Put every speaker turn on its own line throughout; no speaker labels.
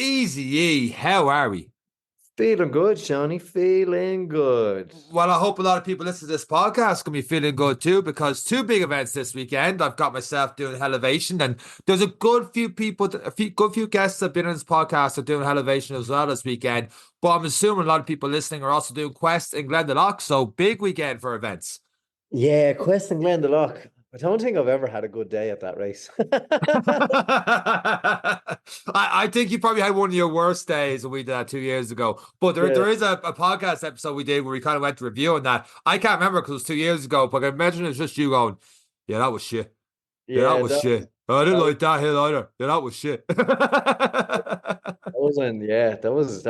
Easy, how are we?
Feeling good, Shawnee. Feeling good.
Well, I hope a lot of people listening to this podcast can be feeling good too, because two big events this weekend. I've got myself doing Elevation, and there's a good few people, good few guests that have been on this podcast are doing Elevation as well this weekend. But I'm assuming a lot of people listening are also doing Quest in Glendalough, so big weekend for events.
Yeah, Quest and Glendalough. I don't think I've ever had a good day at that race.
I think you probably had one of your worst days when we did that 2 years ago. But there,
Yeah,
there is a podcast episode we did where we kind of went to review on that. I can't remember because it was 2 years ago, but I imagine it's just you going, yeah, that was shit. Yeah, that
yeah,
was shit. I didn't
that was
like that hill either. Yeah, that was shit.
that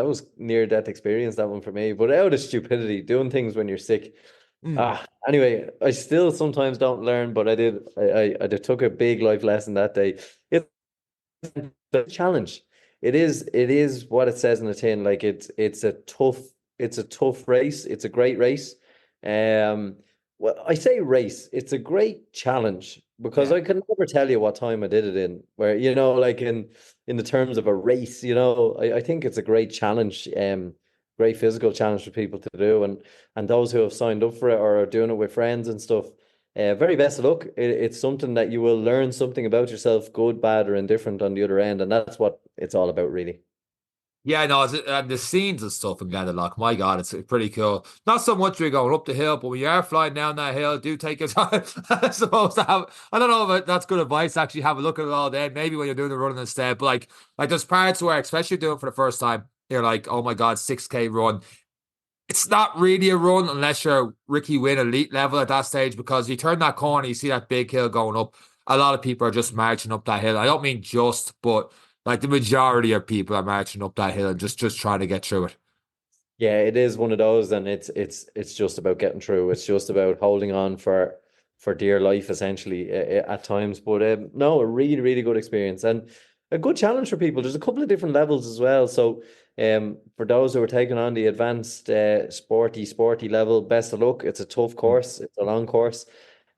was near death experience, that one for me. But out of stupidity, doing things when you're sick.
Mm.
Anyway, I still sometimes don't learn, but I did. I took a big life lesson that day. It's a challenge. It is what it says in the tin. Like it's a tough race. It's a great race. Um, well, I say race. It's a great challenge because
Yeah.
I can never tell you what time I did it in. Where like in the terms of a race, I think it's a great challenge. Great physical challenge for people to do, and those who have signed up for it or are doing it with friends and stuff. Very best of luck. It's something that you will learn something about yourself, good, bad, or indifferent on the other end, and that's what it's all about, really.
Yeah, no, the scenes and stuff in Glendalough, my God, it's pretty cool. Not so much when you're going up the hill, but when you are flying down that hill, do take your time. I suppose to have, I don't know if that's good advice, actually have a look at it all then, maybe when you're doing the running instead. But like there's parts where, especially doing it for the first time, you're like, oh my God, 6K run. It's not really a run unless you're Ricky Wynn elite level at that stage, because you turn that corner, you see that big hill going up. A lot of people are just marching up that hill. I don't mean just, but like the majority of people are marching up that hill and just trying to get through it.
Yeah, it is one of those, and it's just about getting through. It's just about holding on for dear life, essentially, at times. But no, a really, really good experience and a good challenge for people. There's a couple of different levels as well. So, for those who are taking on the advanced, sporty level, best of luck. It's a tough course. It's a long course.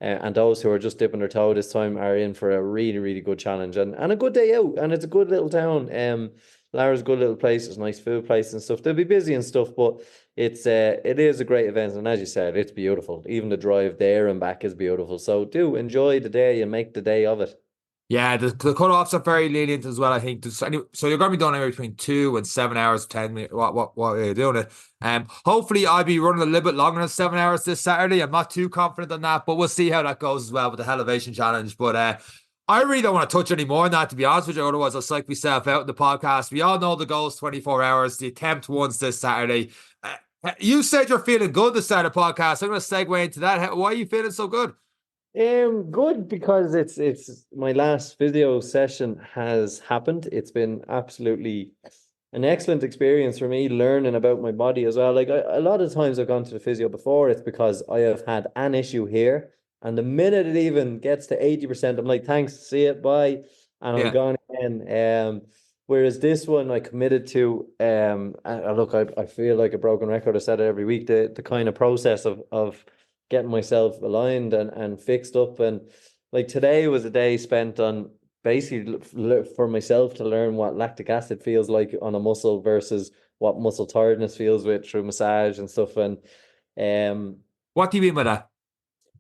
And those who are just dipping their toe this time are in for a really, really good challenge and a good day out. And it's a good little town. Lara's a good little place. There's nice food place and stuff. They'll be busy and stuff, but it is a great event. And as you said, it's beautiful. Even the drive there and back is beautiful. So do enjoy the day and make the day of it.
Yeah, the cut-offs are very lenient as well, I think. So you're going to be done anywhere between 2 and 7 hours, 10 minutes. What are you doing it? Hopefully I'll be running a little bit longer than 7 hours this Saturday. I'm not too confident on that, but we'll see how that goes as well with the Elevation Challenge. But I really don't want to touch any more on that, to be honest with you. Otherwise, I'll psych myself out in the podcast. We all know the goal is 24 hours. The attempt once this Saturday. You said you're feeling good to start a podcast. I'm going to segue into that. Why are you feeling so good?
Good because it's my last physio session has happened. It's been absolutely an excellent experience for me learning about my body as well. Like a lot of times I've gone to the physio before, it's because I have had an issue here, and the minute it even gets to 80%, I'm like, thanks, see it, bye, and I'm
Yeah.
gone again. Whereas this one I committed to. Look, I feel like a broken record. I said it every week. The kind of process of getting myself aligned and fixed up. And like today was a day spent on basically for myself to learn what lactic acid feels like on a muscle versus what muscle tiredness feels with through massage and stuff. And um,
What do you mean by that?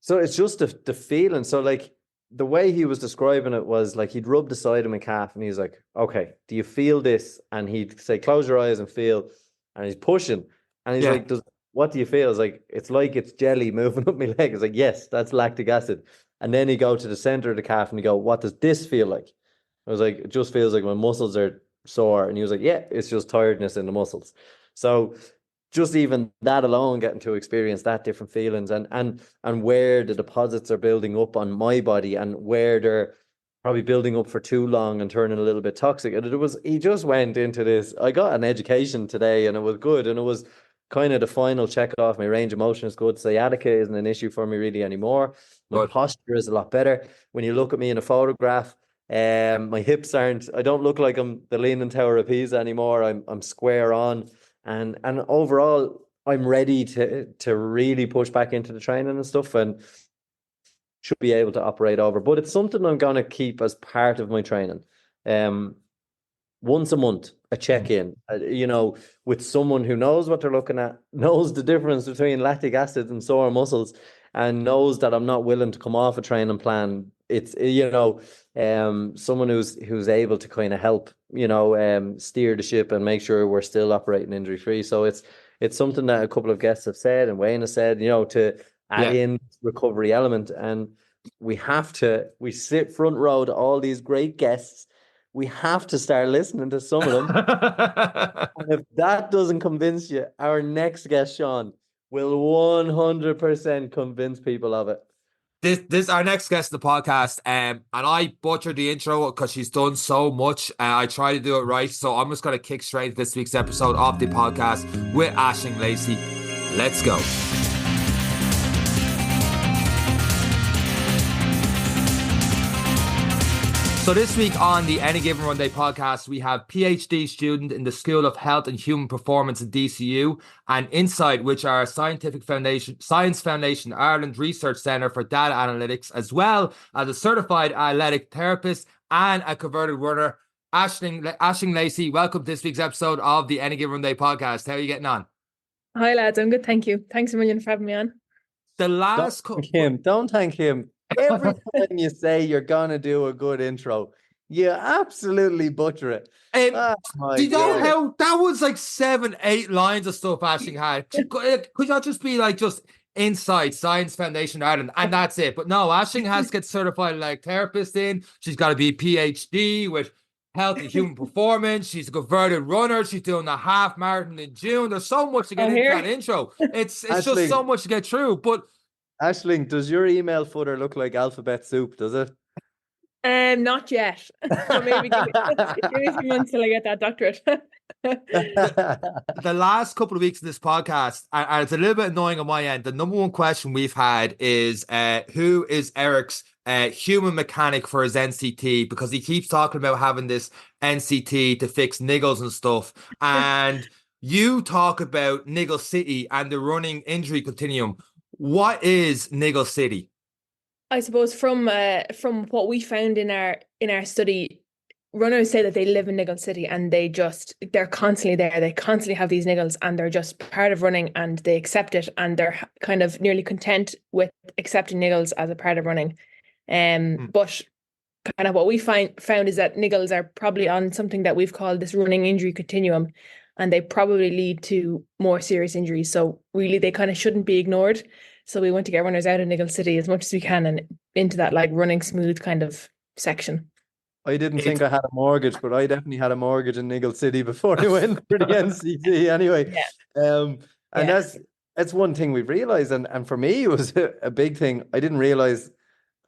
so it's just the feeling. So like the way he was describing it was like he'd rub the side of my calf and he's like, okay, do you feel this? And he'd say, close your eyes and feel. And he's pushing. And he's
Yeah.
like, what do you feel? It's like it's jelly moving up my leg. It's like, yes, that's lactic acid. And then he go to the center of the calf and he go, what does this feel like? I was like, it just feels like my muscles are sore. And he was like, yeah, it's just tiredness in the muscles. So just even that alone, getting to experience that different feelings and where the deposits are building up on my body and where they're probably building up for too long and turning a little bit toxic. And he just went into this. I got an education today and it was good. And it was kind of the final check off. My range of motion is good. Sciatica isn't an issue for me really anymore. My
Good.
posture is a lot better. When you look at me in a photograph, my hips I don't look like I'm the Leaning Tower of Pisa anymore. I'm square on. And overall, I'm ready to really push back into the training and stuff and should be able to operate over. But it's something I'm gonna keep as part of my training. Um, once a month, a check-in, with someone who knows what they're looking at, knows the difference between lactic acid and sore muscles, and knows that I'm not willing to come off a training plan. It's, someone who's able to kind of help, steer the ship and make sure we're still operating injury-free. So it's something that a couple of guests have said, and Wayne has said, to add in recovery element. And we sit front row to all these great guests. We have to start listening to some of them. And if that doesn't convince you, our next guest, Sean, will 100% convince people of it.
This our next guest of the podcast, and I butchered the intro because she's done so much. I try to do it right, so I'm just going to kick straight into this week's episode of the podcast with Aisling Lacey. Let's go. So this week on the Any Given Runday podcast, we have PhD student in the School of Health and Human Performance at DCU, and Insight, which are Science Foundation Ireland Research Centre for Data Analytics, as well as a certified athletic therapist and a converted runner. Aisling Lacey, welcome to this week's episode of the Any Given Runday podcast. How are you getting on?
Hi lads, I'm good, thank you. Thanks a million for having me on.
Don't thank him. Every time you say you're gonna do a good intro, you absolutely butcher it.
Do you know how that was like 7-8 lines of stuff Aisling had? Could that just be like just Insight Science Foundation Ireland and that's it? But no, Aisling has to get certified like therapist in. She's got to be a PhD with health and human performance. She's a converted runner. She's doing a half marathon in June. There's so much to get into that intro. It's Aisling, just so much to get through. But
Aisling, does your email footer look like alphabet soup? Does it?
Not yet. So maybe give me some months till I get that doctorate.
The last couple of weeks of this podcast, and it's a little bit annoying on my end, the number one question we've had is who is Eric's human mechanic for his NCT, because he keeps talking about having this NCT to fix niggles and stuff. And you talk about Niggle City and the running injury continuum. What is Niggle City?
I suppose from what we found in our study, runners say that they live in Niggle City and they're constantly there. They constantly have these niggles and they're just part of running and they accept it and they're kind of nearly content with accepting niggles as a part of running. But kind of what we found is that niggles are probably on something that we've called this running injury continuum, and they probably lead to more serious injuries. So really they kind of shouldn't be ignored. So we want to get runners out of Niggle City as much as we can and into that like running smooth kind of section.
I didn't think I had a mortgage, but I definitely had a mortgage in Niggle City before I went for the NCT anyway. That's one thing we've realized. And for me, it was a big thing. I didn't realize,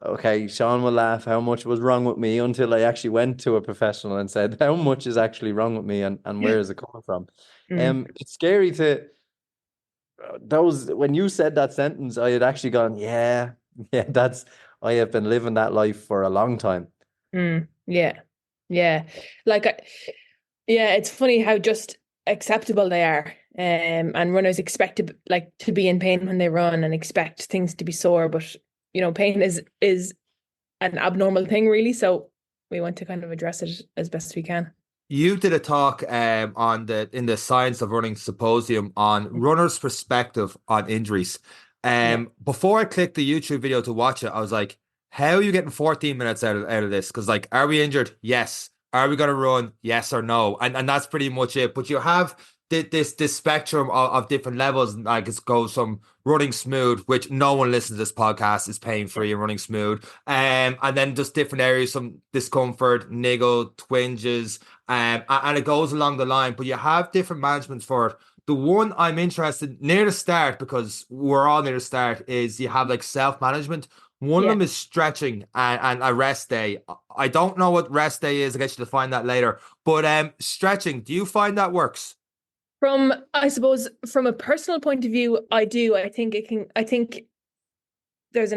okay, Sean will laugh how much was wrong with me until I actually went to a professional and said, how much is actually wrong with me and where is it coming from? It's scary to... when you said that sentence, I had actually gone, I have been living that life for a long time.
It's funny how just acceptable they are, and runners expect to be in pain when they run and expect things to be sore, but pain is an abnormal thing really, so we want to kind of address it as best we can.
You did a talk in the Science of Running Symposium on runners' perspective on injuries. Before I clicked the YouTube video to watch it, I was like, how are you getting 14 minutes out of this? Because like, are we injured? Yes. Are we going to run? Yes or no? And that's pretty much it. But you have this spectrum of different levels. Like it goes from running smooth, which no one listens to this podcast is pain free and running smooth. And then just different areas, some discomfort, niggle, twinges, and it goes along the line. But you have different managements for it. The one I'm interested near the start, because we're all near the start, is you have like self-management. One of them is stretching and a rest day. I don't know what rest day is. I guess you'll find that later. But stretching, do you find that works?
I suppose from a personal point of view, I do. I think there's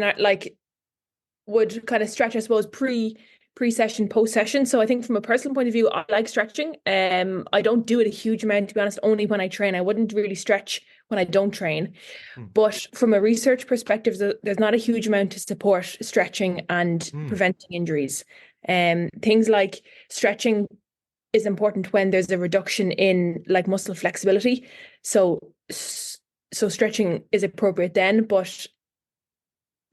would kind of stretch, I suppose, pre-session, post-session. So I think from a personal point of view, I like stretching. I don't do it a huge amount, to be honest, only when I train. I wouldn't really stretch when I don't train. But from a research perspective, there's not a huge amount to support stretching and preventing injuries. Things like stretching is important when there's a reduction in like muscle flexibility. So stretching is appropriate then, but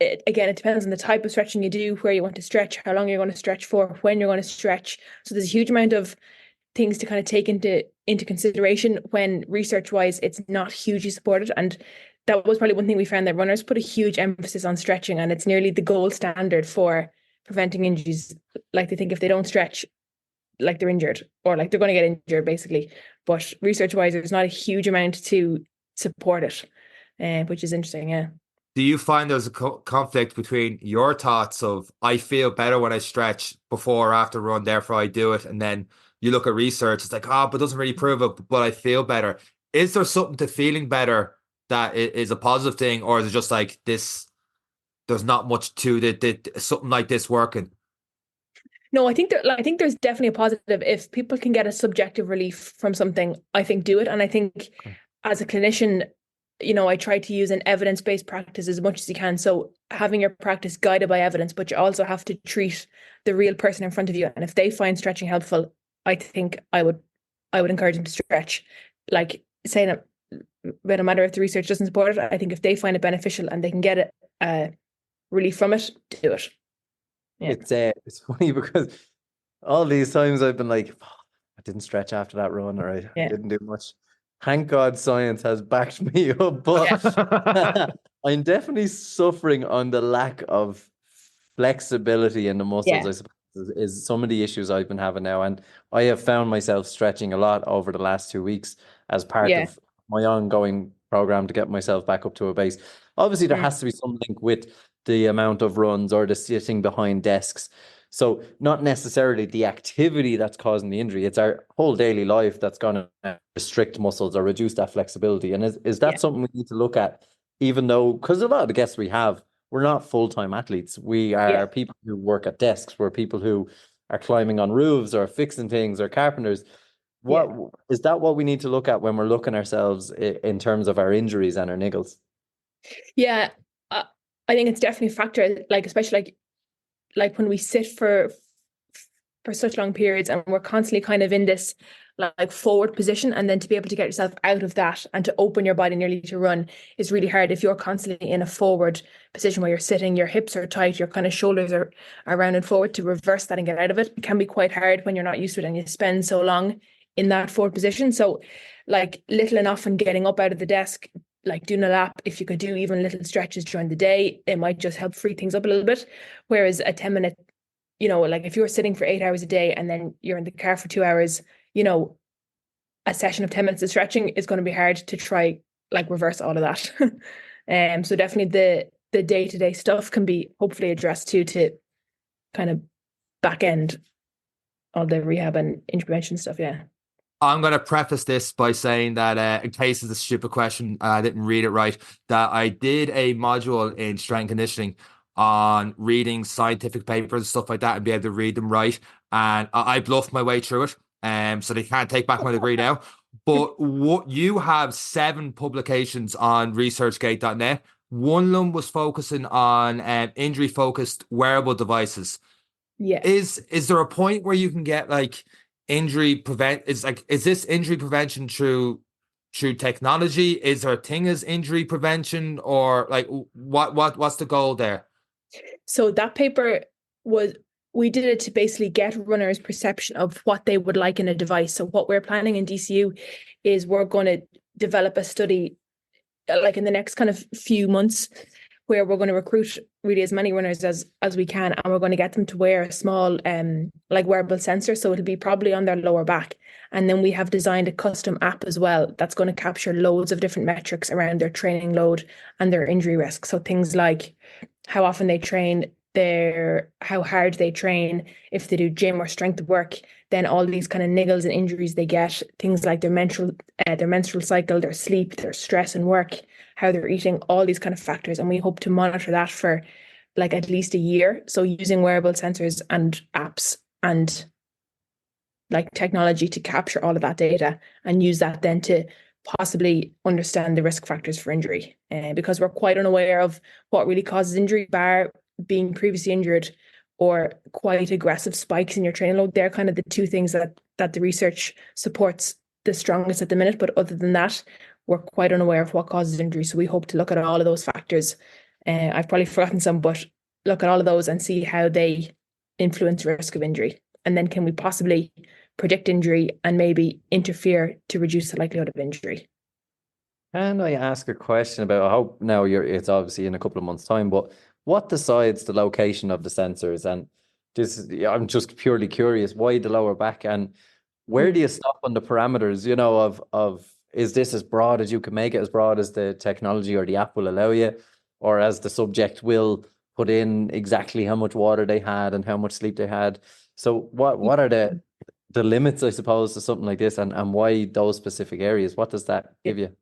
it depends on the type of stretching you do, where you want to stretch, how long you're going to stretch for, when you're going to stretch. So there's a huge amount of things to kind of take into consideration when research-wise it's not hugely supported. And that was probably one thing we found, that runners put a huge emphasis on stretching, and it's nearly the gold standard for preventing injuries. Like they think if they don't stretch, like they're injured, or like they're going to get injured basically. But research-wise, there's not a huge amount to support it, which is interesting. Yeah.
Do you find there's a conflict between your thoughts of I feel better when I stretch before or after run, therefore I do it, and then you look at research, it's like, but it doesn't really prove it, but I feel better. Is there something to feeling better that is a positive thing, or is it just like this, there's not much to something like this working?
No, I think there's definitely a positive. If people can get a subjective relief from something, I think do it. And I think as a clinician, I try to use an evidence-based practice as much as you can. So having your practice guided by evidence, but you also have to treat the real person in front of you. And if they find stretching helpful, I think I would encourage them to stretch. Like saying that, no matter if the research doesn't support it, I think if they find it beneficial and they can get relief from it, do it. Yeah.
It's funny because all these times I've been like, I didn't stretch after that run, or I didn't do much. Thank God science has backed me up, but I'm definitely suffering on the lack of flexibility in the muscles, I suppose, is some of the issues I've been having now. And I have found myself stretching a lot over the last 2 weeks as part of my ongoing program to get myself back up to a base. Obviously, there has to be some link with the amount of runs or the sitting behind desks. So not necessarily the activity that's causing the injury. It's our whole daily life that's going to restrict muscles or reduce that flexibility. And is that something we need to look at, even though, because a lot of the guests we have, we're not full-time athletes. We are people who work at desks. We're people who are climbing on roofs or fixing things, or carpenters. Is that what we need to look at when we're looking ourselves in terms of our injuries and our niggles?
Yeah, I think it's definitely a factor, like especially like when we sit for such long periods and we're constantly kind of in this like forward position, and then to be able to get yourself out of that and to open your body nearly to run is really hard. If you're constantly in a forward position where you're sitting, your hips are tight, your kind of shoulders are rounded forward, to reverse that and get out of it can be quite hard when you're not used to it and you spend so long in that forward position. So like little and often getting up out of the desk, like doing a lap, if you could do even little stretches during the day, it might just help free things up a little bit. Whereas a 10-minute, like if you're sitting for 8 hours a day and then you're in the car for 2 hours, a session of 10 minutes of stretching is going to be hard to try like reverse all of that. So definitely the day-to-day stuff can be hopefully addressed too, to kind of back end all the rehab and injury prevention stuff. Yeah.
I'm going to preface this by saying that in case it's a stupid question, I didn't read it right, that I did a module in strength and conditioning on reading scientific papers and stuff like that and be able to read them right. And I bluffed my way through it. So they can't take back my degree now. But what you have 7 publications on researchgate.net. One of them was focusing on injury-focused wearable devices.
Yeah.
Is there a point where you can get like injury is this injury prevention through technology? Is there a thing as injury prevention, or like what's the goal there?
So that paper we did it to basically get runners' perception of what they would like in a device. So what we're planning in DCU is we're going to develop a study like in the next kind of few months, where we're going to recruit really as many runners as we can, and we're going to get them to wear a small like wearable sensor. So it'll be probably on their lower back. And then we have designed a custom app as well that's going to capture loads of different metrics around their training load and their injury risk. So things like how often they train, how hard they train, if they do gym or strength work, then all these kind of niggles and injuries they get, things like their menstrual cycle, their sleep, their stress and work, how they're eating, all these kind of factors. And we hope to monitor that for like at least a year. So using wearable sensors and apps and like technology to capture all of that data and use that then to possibly understand the risk factors for injury, because we're quite unaware of what really causes injury, bar being previously injured or quite aggressive spikes in your training load. They're kind of the 2 things that that the research supports the strongest at the minute. But other than that, we're quite unaware of what causes injury. So we hope to look at all of those factors. I've probably forgotten some, but look at all of those and see how they influence risk of injury. And then can we possibly predict injury and maybe interfere to reduce the likelihood of injury?
Can I ask a question about how now it's obviously in a couple of months' time, but what decides the location of the sensors? And I'm just purely curious, why the lower back, and where do you stop on the parameters, of is this as broad as you can make it, as broad as the technology or the app will allow you, or as the subject will put in exactly how much water they had and how much sleep they had? So what are the limits, I suppose, to something like this, and why those specific areas? What does that give you?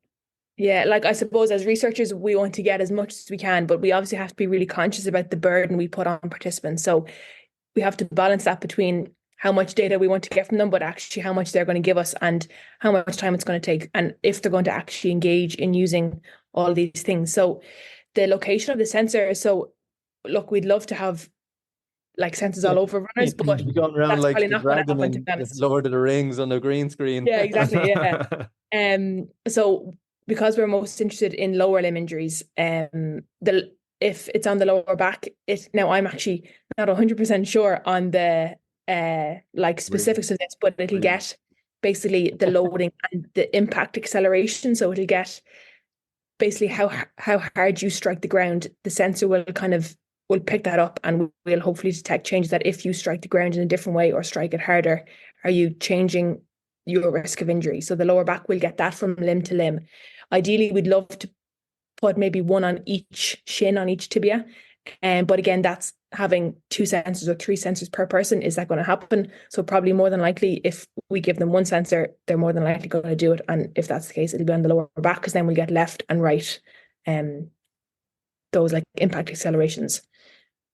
Yeah, like I suppose as researchers, we want to get as much as we can, but we obviously have to be really conscious about the burden we put on participants. So we have to balance that between how much data we want to get from them, but actually how much they're going to give us and how much time it's going to take, and if they're going to actually engage in using all these things. So the location of the sensor. So look, we'd love to have like sensors all over runners, but
You're going around
that's
like
probably
the
not going to
dragon
happen, to
in
be honest.
Lord of the Rings on the green screen.
Yeah, exactly. Yeah. So because we're most interested in lower limb injuries, if it's on the lower back, now I'm actually not 100% sure on the like specifics of this, but it'll get basically the loading and the impact acceleration. So it'll get basically how hard you strike the ground. The sensor will pick that up, and we'll hopefully detect changes that if you strike the ground in a different way or strike it harder, are you changing your risk of injury? So the lower back will get that from limb to limb. Ideally, we'd love to put maybe one on each shin, on each tibia. But again, that's having 2 sensors or 3 sensors per person. Is that going to happen? So probably more than likely, if we give them one sensor, they're more than likely going to do it. And if that's the case, it'll be on the lower back, because then we'll get left and right, those like impact accelerations.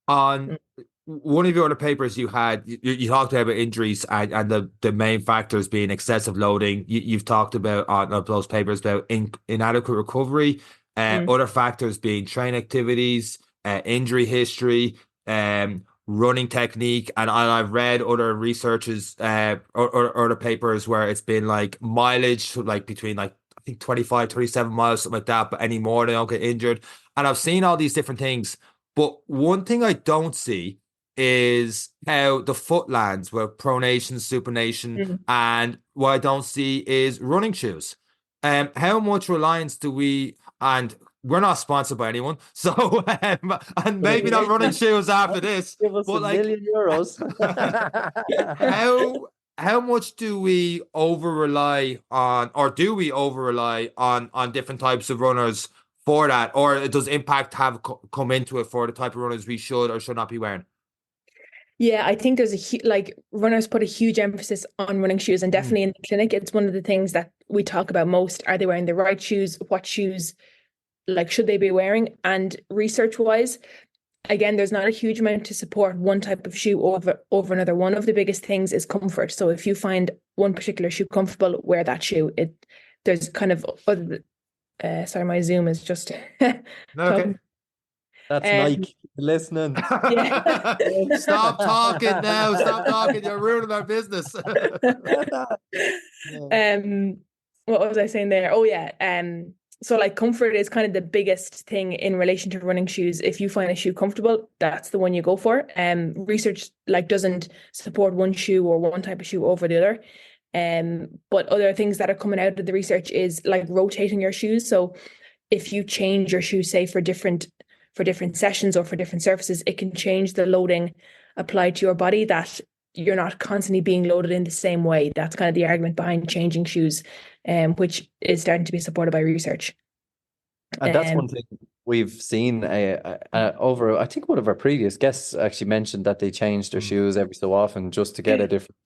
On one of your other papers you had, you talked about injuries and the main factors being excessive loading. You've talked about on those papers about inadequate recovery, other factors being train activities, injury history, running technique, and I've read other researchers or other papers where it's been like mileage, like between like I think 25, 27 miles, something like that, but any more they don't get injured. And I've seen all these different things. But one thing I don't see is how the foot lands with pronation, supination, and what I don't see is running shoes. How much reliance do we, and we're not sponsored by anyone, so and maybe not running shoes after this.
Give us
but
a
like,
million euros.
how much do we over rely on, or do we over rely on different types of runners for that, or does impact have come into it for the type of runners we should or should not be wearing?
Yeah, I think there's like runners put a huge emphasis on running shoes, and definitely in the clinic, it's one of the things that we talk about most. Are they wearing the right shoes? What shoes, like, should they be wearing? And research-wise, again, there's not a huge amount to support one type of shoe over another. One of the biggest things is comfort. So if you find one particular shoe comfortable, wear that shoe. There's kind of other. Sorry, my Zoom is just.
Okay.
That's Nike listening.
Yeah.
Stop talking now. Stop talking. You're ruining our business.
What was I saying there? Oh yeah. So like comfort is kind of the biggest thing in relation to running shoes. If you find a shoe comfortable, that's the one you go for. Research like doesn't support one shoe or one type of shoe over the other. But other things that are coming out of the research is like rotating your shoes. So if you change your shoes, say for different sessions or for different surfaces, it can change the loading applied to your body, that you're not constantly being loaded in the same way. That's kind of the argument behind changing shoes, which is starting to be supported by research.
And that's one thing we've seen over, I think one of our previous guests actually mentioned that they change their shoes every so often just to get a different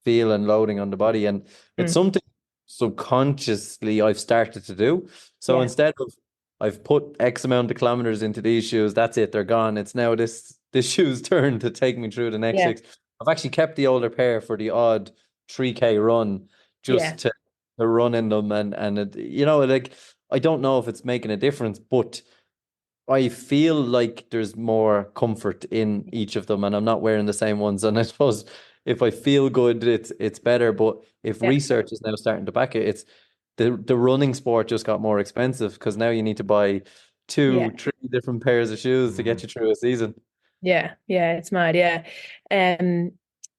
feel and loading on the body. And it's something subconsciously I've started to do. So instead of I've put X amount of kilometers into these shoes, that's it, they're gone. It's now this shoe's turn to take me through the next 6. I've actually kept the older pair for the odd 3K run just to run in them. And it, like, I don't know if it's making a difference, but I feel like there's more comfort in each of them, and I'm not wearing the same ones. And I suppose if I feel good, it's better. But if research is now starting to back it, it's the running sport just got more expensive because now you need to buy 2-3 different pairs of shoes to get you through a season.
Yeah, it's mad. Yeah.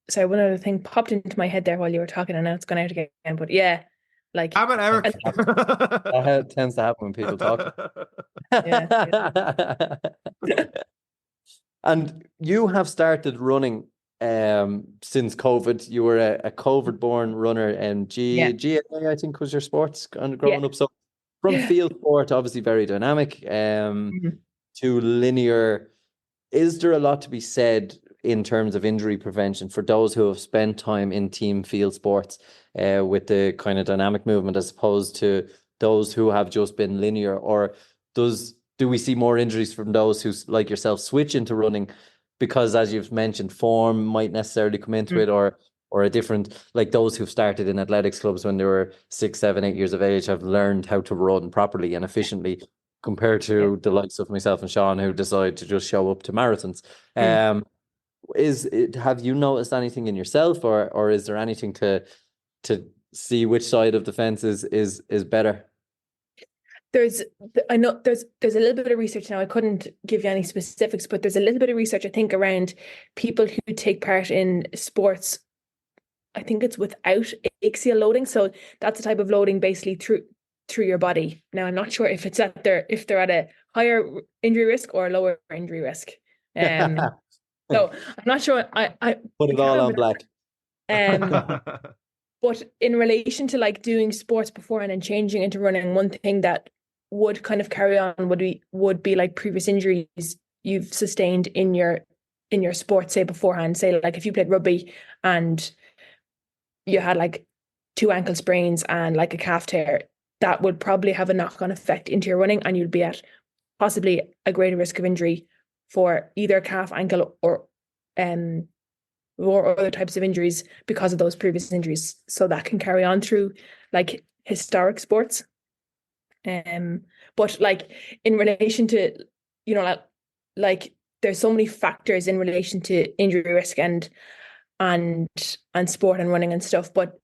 So one other thing popped into my head there while you were talking, and now it's gone out again. But yeah, like
How about Eric?
That tends to happen when people talk. And you have started running since COVID. You were a COVID-born runner, and GAA, I think, was your sports growing up. So from field sport, obviously very dynamic, to linear. Is there a lot to be said in terms of injury prevention for those who have spent time in team field sports with the kind of dynamic movement as opposed to those who have just been linear? Or do we see more injuries from those who, like yourself, switch into running because, as you've mentioned, form might necessarily come into it, or a different, like those who've started in athletics clubs when they were 6, 7, 8 years of age have learned how to run properly and efficiently, compared to the likes of myself and Sean who decide to just show up to marathons. Have you noticed anything in yourself, or is there anything to see which side of the fence is better?
I know there's a little bit of research now. I couldn't give you any specifics, but there's a little bit of research, I think, around people who take part in sports. I think it's without axial loading. So that's a type of loading basically through your body. Now, I'm not sure if if they're at a higher injury risk or a lower injury risk. So I'm not sure. I
put it all on black.
But in relation to like doing sports before and then changing into running, one thing that would kind of carry on would be like previous injuries you've sustained in your sport, say beforehand. Say like if you played rugby and you had like 2 ankle sprains and like a calf tear, that would probably have a knock-on effect into your running, and you'd be at possibly a greater risk of injury for either calf, ankle, or other types of injuries because of those previous injuries. So that can carry on through like historic sports. But like in relation to, like there's so many factors in relation to injury risk and sport and running and stuff. But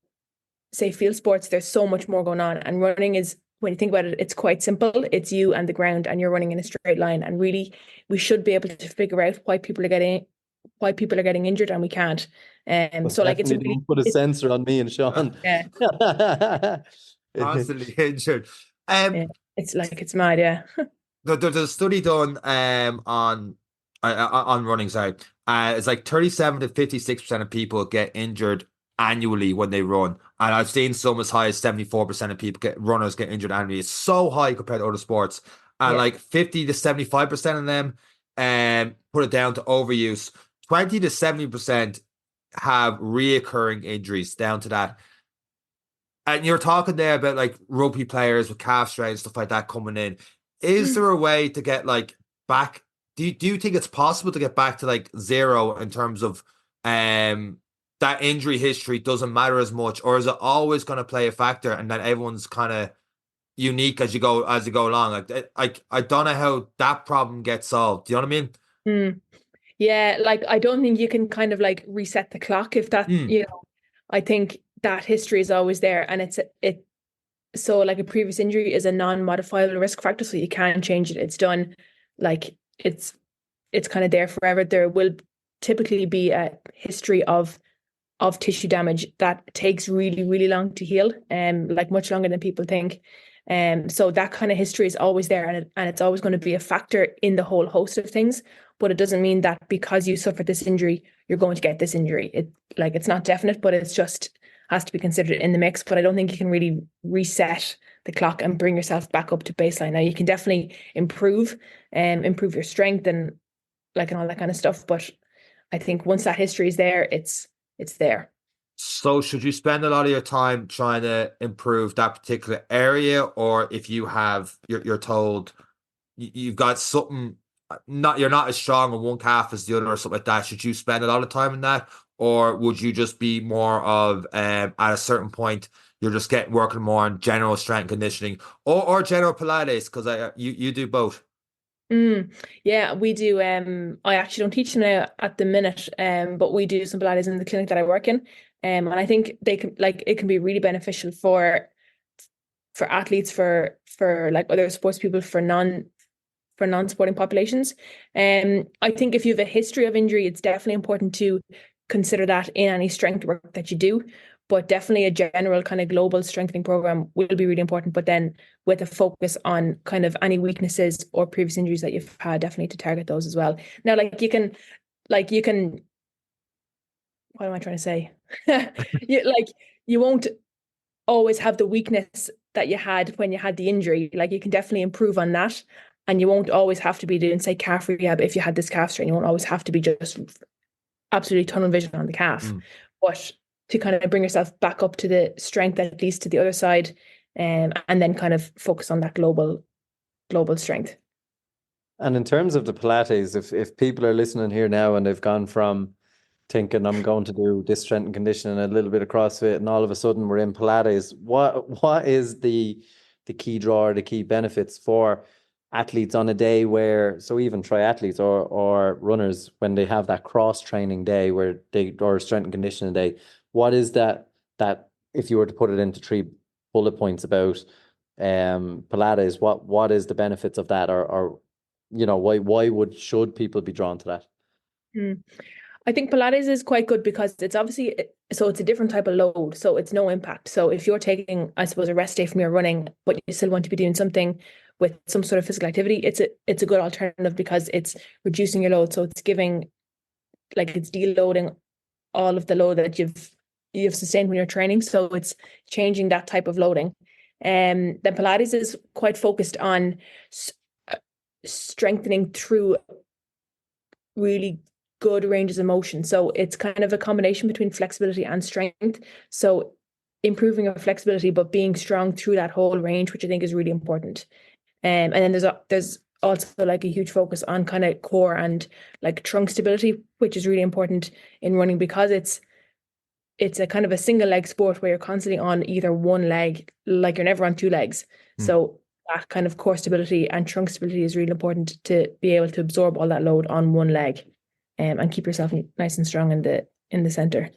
say field sports, there's so much more going on, and running is, when you think about it, it's quite simple. It's you and the ground, and you're running in a straight line. And really, we should be able to figure out why people are getting injured, and we can't. So like it's really,
put a sensor on me and Sean.
Constantly injured.
It's mad, yeah.
There's a study done on running. Sorry, it's like 37 to 56% of people get injured annually when they run, and I've seen some as high as 74% of runners get injured annually. It's so high compared to other sports, and like 50 to 75% of them put it down to overuse. 20 to 70% have reoccurring injuries down to that. And you're talking there about like rugby players with calf strains, stuff like that coming in. Is there a way to get like back? Do you think it's possible to get back to like zero in terms of that injury history doesn't matter as much, or is it always going to play a factor and that everyone's kind of unique as you go along? Like I don't know how that problem gets solved. Do you know what I mean?
Yeah, like I don't think you can kind of like reset the clock if that, I think that history is always there, and so like a previous injury is a non-modifiable risk factor, so you can't change it. It's done. Like it's kind of there forever. There will typically be a history of tissue damage that takes really, really long to heal, like much longer than people think. So that kind of history is always there, and it's always going to be a factor in the whole host of things. But it doesn't mean that because you suffered this injury, you're going to get this injury. It's not definite, but it's just has to be considered in the mix. But I don't think you can really reset the clock and bring yourself back up to baseline. Now you can definitely improve your strength and all that kind of stuff. But I think once that history is there, it's there.
So should you spend a lot of your time trying to improve that particular area, or if you have, you're told you've got something, you're not as strong on one calf as the other or something like that, should you spend a lot of time in that, or would you just be more of at a certain point you're just working more on general strength and conditioning or general Pilates, because you do both?
Yeah, we do. I actually don't teach now at the minute, but we do some Pilates in the clinic that I work in. And I think they can it can be really beneficial for athletes, for like other sports people, for non-sporting populations. I think if you have a history of injury, it's definitely important to consider that in any strength work that you do. But definitely a general kind of global strengthening program will be really important. But then with a focus on kind of any weaknesses or previous injuries that you've had, definitely to target those as well. Now, you can, what am I trying to say? You won't always have the weakness that you had when you had the injury. Like, you can definitely improve on that. And you won't always have to be doing, say, calf rehab if you had this calf strain. You won't always have to be just absolutely tunnel vision on the calf. But to kind of bring yourself back up to the strength, at least to the other side, and then kind of focus on that global strength.
And in terms of the Pilates, if people are listening here now and they've gone from thinking I'm going to do this strength and conditioning and a little bit of CrossFit, and all of a sudden we're in Pilates, what is the key draw or the key benefits for athletes on a day where, so even triathletes or runners, when they have that cross training day or strength and conditioning day, what is that if you were to put it into 3 bullet points about Pilates, what is the benefits of that, or why should people be drawn to that?
I think Pilates is quite good because it's obviously, so it's a different type of load, so it's no impact. So if you're taking, I suppose, a rest day from your running, but you still want to be doing something with some sort of physical activity, it's a good alternative because it's reducing your load. So it's giving, it's deloading all of the load that you've sustained when you're training. So it's changing that type of loading. Then Pilates is quite focused on strengthening through really good ranges of motion. So it's kind of a combination between flexibility and strength. So improving your flexibility, but being strong through that whole range, which I think is really important. And then there's also like a huge focus on kind of core and like trunk stability, which is really important in running because it's a kind of a single leg sport where you're constantly on either one leg, like you're never on 2 legs. So that kind of core stability and trunk stability is really important to be able to absorb all that load on one leg, and keep yourself nice and strong in the center.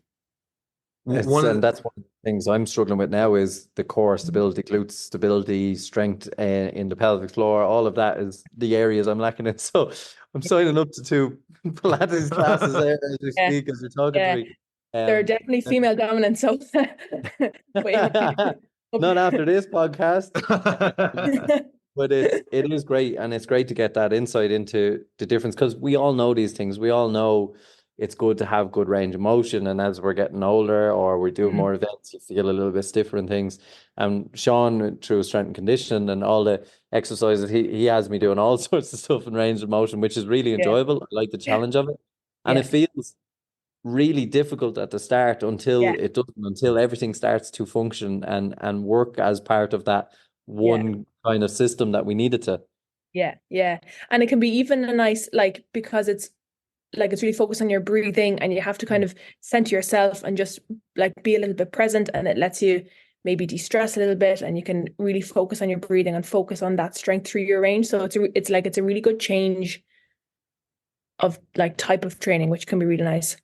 And that's one of the things I'm struggling with now is the core stability, glute stability, strength in the pelvic floor. All of that is the areas I'm lacking in. So I'm signing up to 2 Pilates classes there as we speak, as you're talking to me.
They're definitely female dominant, so
not after this podcast. But it is great, and it's great to get that insight into the difference, because we all know these things. We all know it's good to have good range of motion, and as we're getting older or we're doing more events, you feel a little bit stiffer and things. And Sean, through strength and conditioning and all the exercises, he has me doing all sorts of stuff in range of motion, which is really enjoyable. I like the challenge of it, and it feels really difficult at the start until everything starts to function and work as part of that one kind of system that we needed to.
Yeah. And it can be even a nice, because it's really focused on your breathing, and you have to kind of center yourself and just be a little bit present, and it lets you maybe de-stress a little bit, and you can really focus on your breathing and focus on that strength through your range. So it's a really good change of type of training, which can be really nice.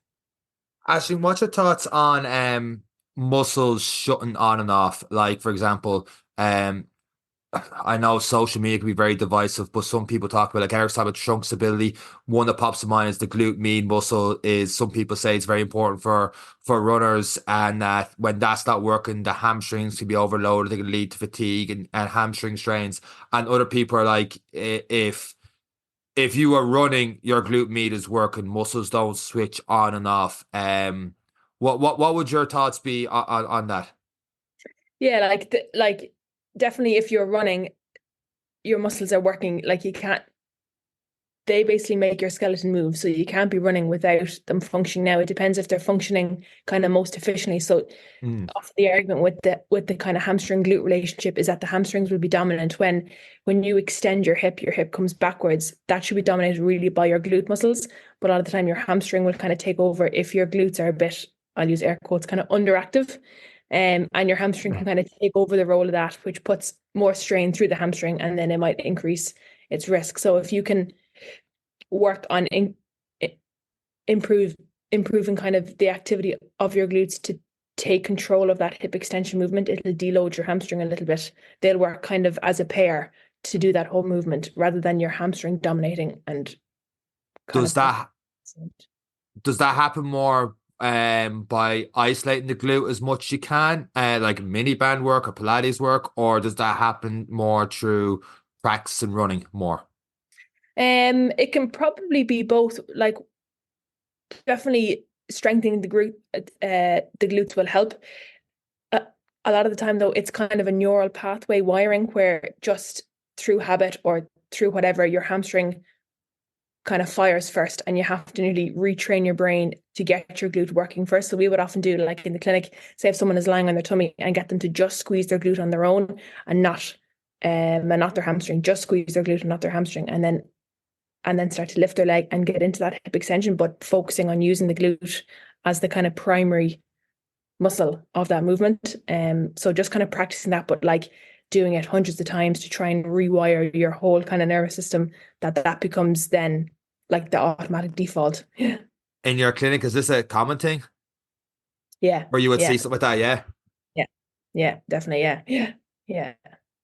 Aisling, what's your thoughts on muscles shutting on and off? Like, for example, I know social media can be very divisive, but some people talk about Eric's type of trunk stability. One that pops to mind is the glute med muscle. Some people say it's very important for runners, and that when that's not working, the hamstrings can be overloaded. They can lead to fatigue and hamstring strains. And other people are like, if you are running, your glute med is working, muscles don't switch on and off. What would your thoughts be on that?
Yeah, definitely if you're running, your muscles are working. They basically make your skeleton move, so you can't be running without them functioning. Now it depends if they're functioning kind of most efficiently. So often the argument with the kind of hamstring glute relationship is that the hamstrings will be dominant when you extend your hip comes backwards. That should be dominated really by your glute muscles, but a lot of the time your hamstring will kind of take over if your glutes are a bit, I'll use air quotes, kind of underactive. And your hamstring can kind of take over the role of that, which puts more strain through the hamstring, and then it might increase it's risk. So if you can work on improving kind of the activity of your glutes to take control of that hip extension movement, it'll deload your hamstring a little bit. They'll work kind of as a pair to do that whole movement rather than your hamstring dominating and kind
Does
of
that happen more by isolating the glute as much as you can, like mini band work or Pilates work, or does that happen more through practice and running more?
It can probably be both. Like, definitely strengthening the glutes will help. A lot of the time, though, it's kind of a neural pathway wiring where just through habit or through whatever, your hamstring kind of fires first, and you have to nearly retrain your brain to get your glute working first. So we would often do, like in the clinic, say if someone is lying on their tummy, and get them to just squeeze their glute on their own and not their hamstring, just squeeze their glute and not their hamstring, and then start to lift their leg and get into that hip extension, but focusing on using the glute as the kind of primary muscle of that movement. So just kind of practicing that, but like doing it hundreds of times to try and rewire your whole kind of nervous system, that becomes then like the automatic default. Yeah.
In your clinic, is this a common thing?
Yeah.
Where you would
Yeah.
see something like that, yeah?
Yeah. Yeah, definitely. Yeah. Yeah. Yeah.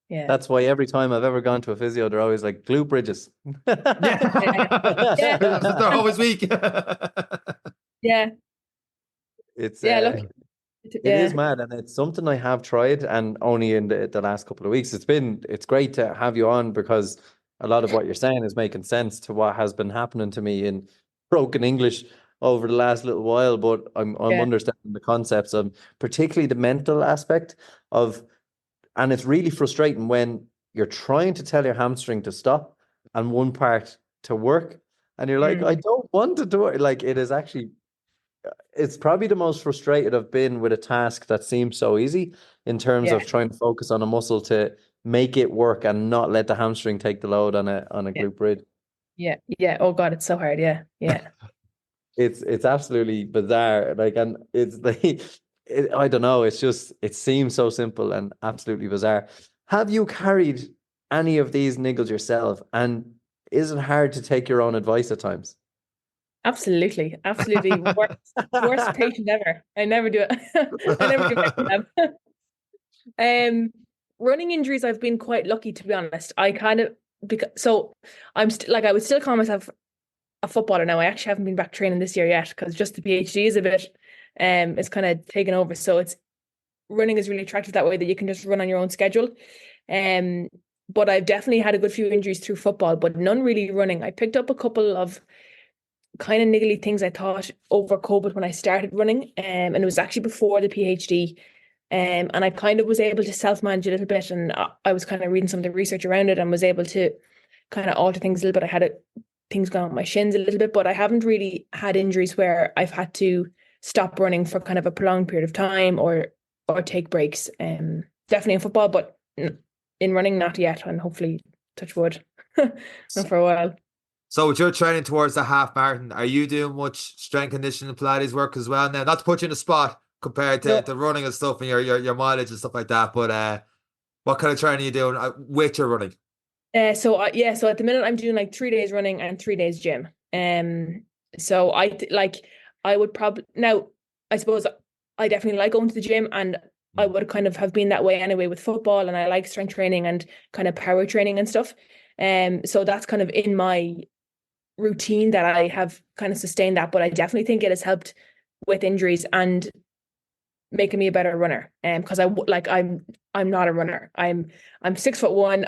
Yeah.
That's why every time I've ever gone to a physio, they're always like glute bridges.
Yeah. They're always weak.
Yeah.
It's
Look,
it is mad, and it's something I have tried, and only in the last couple of weeks. It's great to have you on, because a lot of what you're saying is making sense to what has been happening to me in broken English over the last little while. But I'm understanding the concepts of particularly the mental aspect of, and it's really frustrating when you're trying to tell your hamstring to stop and one part to work, and you're like, I don't want to do it. Like, it is actually, it's probably the most frustrated I've been with a task that seems so easy, in terms of trying to focus on a muscle to make it work and not let the hamstring take the load on a glute bridge.
Yeah. Oh God, it's so hard. Yeah.
It's absolutely bizarre. Like, and it's like, I don't know. It's just, it seems so simple and absolutely bizarre. Have you carried any of these niggles yourself? And is it hard to take your own advice at times?
Absolutely. Worst patient ever. I never do it. I never do it. Running injuries, I've been quite lucky, to be honest. I kind of, so I'm like, I would still call myself a footballer now. I actually haven't been back training this year yet, because just the PhD is a bit it's kind of taken over. So it's, running is really attractive that way, that you can just run on your own schedule. But I've definitely had a good few injuries through football, but none really running. I picked up a couple of kind of niggly things, I thought, over COVID when I started running, and it was actually before the PhD. And I kind of was able to self-manage a little bit, and I was kind of reading some of the research around it and was able to kind of alter things a little bit. I had things going on with my shins a little bit, but I haven't really had injuries where I've had to stop running for kind of a prolonged period of time or take breaks. Definitely in football, but in running, not yet, and hopefully, touch wood, not for a while.
So with your training towards the half marathon, are you doing much strength conditioning and Pilates work as well now? Not to put you in a spot compared to running and stuff and your mileage and stuff like that, but what kind of training are you doing with your running?
So at the minute I'm doing like 3 days running and 3 days gym. So I would probably, now I suppose I definitely like going to the gym, and I would kind of have been that way anyway with football, and I like strength training and kind of power training and stuff. So that's kind of in my routine that I have kind of sustained that, but I definitely think it has helped with injuries and making me a better runner. Because I'm not a runner. I'm 6'1".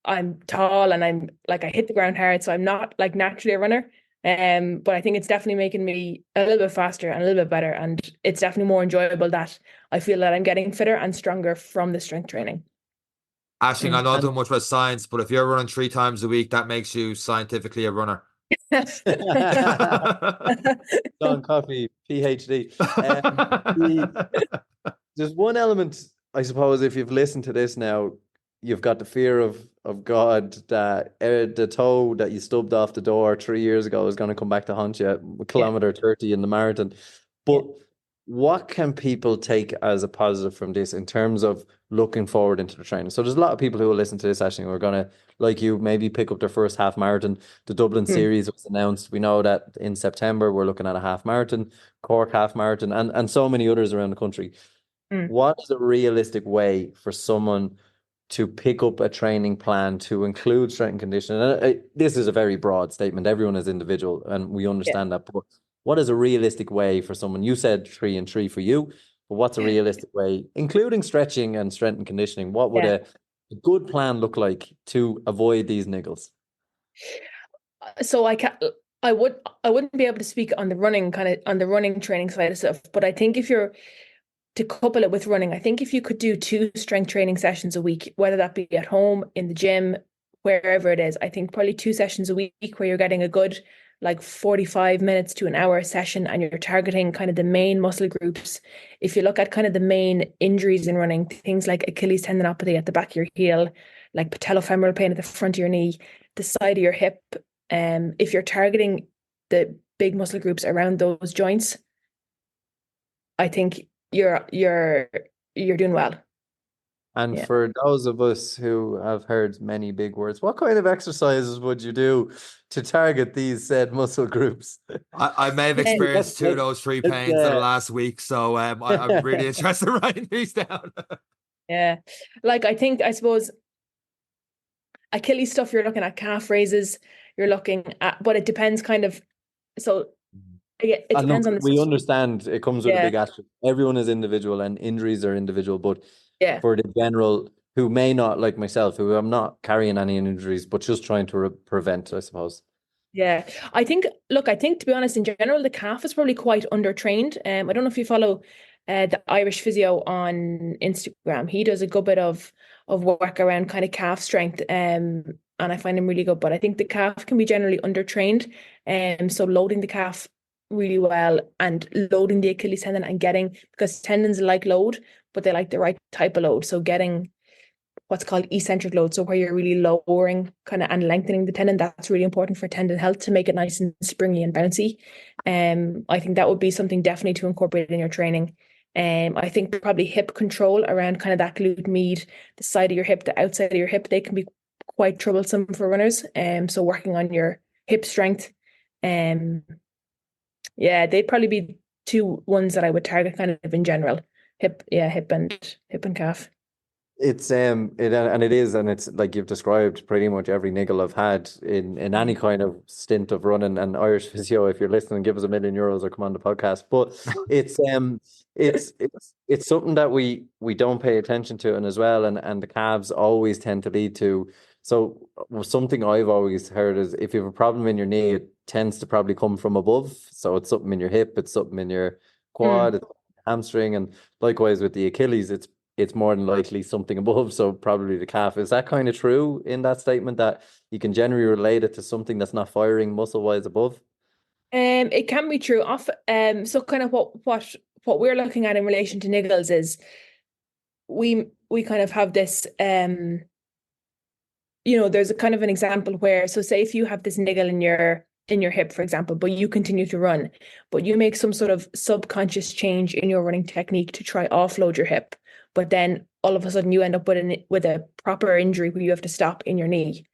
I'm tall, and I'm like, I hit the ground hard, so I'm not like naturally a runner. But I think it's definitely making me a little bit faster and a little bit better, and it's definitely more enjoyable that I feel that I'm getting fitter and stronger from the strength training.
Aisling, I don't know much about science, but if you're running 3 times a week, that makes you scientifically a runner.
John Coffey, PhD. There's one element, I suppose, if you've listened to this now, you've got the fear of God that the toe that you stubbed off the door 3 years ago is going to come back to haunt you at kilometer 30 in the marathon. But what can people take as a positive from this in terms of looking forward into the training? So there's a lot of people who will listen to this session who are going to, like you, maybe pick up their first half marathon. The Dublin series was announced. We know that in September we're looking at a half marathon, Cork half marathon, and so many others around the country. What is a realistic way for someone to pick up a training plan to include strength and conditioning? And this is a very broad statement. Everyone is individual, and we understand that. But what is a realistic way for someone? You said 3 and 3 for you, but what's a realistic way, including stretching and strength and conditioning? What would a good plan look like to avoid these niggles?
So I wouldn't be able to speak on the running training side of stuff, but I think if you're to couple it with running, I think if you could do 2 strength training sessions a week, whether that be at home, in the gym, wherever it is, I think probably 2 sessions a week where you're getting a good like 45 minutes to an hour session, and you're targeting kind of the main muscle groups. If you look at kind of the main injuries in running, things like Achilles tendinopathy at the back of your heel, like patellofemoral pain at the front of your knee, the side of your hip, if you're targeting the big muscle groups around those joints, I think you're doing well.
And for those of us who have heard many big words, what kind of exercises would you do to target these said muscle groups?
I may have experienced 2 of those 3 pains in the last week, so I'm really interested in writing these down.
Like I suppose Achilles stuff, you're looking at calf raises, you're looking at, but it depends kind of, so it depends on the.
We understand it comes with a big aspect. Everyone is individual and injuries are individual, but for the general who may not, like myself, who I'm not carrying any injuries, but just trying to prevent, I suppose.
Yeah, I think to be honest, in general, the calf is probably quite undertrained. I don't know if you follow the Irish physio on Instagram. He does a good bit of work around kind of calf strength, and I find him really good. But I think the calf can be generally undertrained, so loading the calf really well and loading the Achilles tendon and because tendons like load, but they like the right type of load. So getting what's called eccentric load, so where you're really lowering kind of and lengthening the tendon, that's really important for tendon health to make it nice and springy and bouncy. I think that would be something definitely to incorporate in your training. I think probably hip control around kind of that glute med, the side of your hip, the outside of your hip, they can be quite troublesome for runners. So working on your hip strength. They'd probably be 2 ones that I would target kind of in general. Hip and calf.
It's it's like you've described pretty much every niggle I've had in any kind of stint of running. And Irish physio, if you're listening, give us €1 million or come on the podcast. But it's something that we don't pay attention to, and as well, and the calves always tend to lead to. So something I've always heard is if you have a problem in your knee, it tends to probably come from above. So it's something in your hip, it's something in your quad, it's hamstring, and likewise with the Achilles, it's more than likely something above, so probably the calf. Is that kind of true in that statement, that you can generally relate it to something that's not firing muscle-wise above?
It can be true. So kind of what we're looking at in relation to niggles is we kind of have this there's a kind of an example where, so say if you have this niggle in your hip, for example, but you continue to run, but you make some sort of subconscious change in your running technique to try offload your hip, but then all of a sudden you end up with a proper injury where you have to stop in your knee.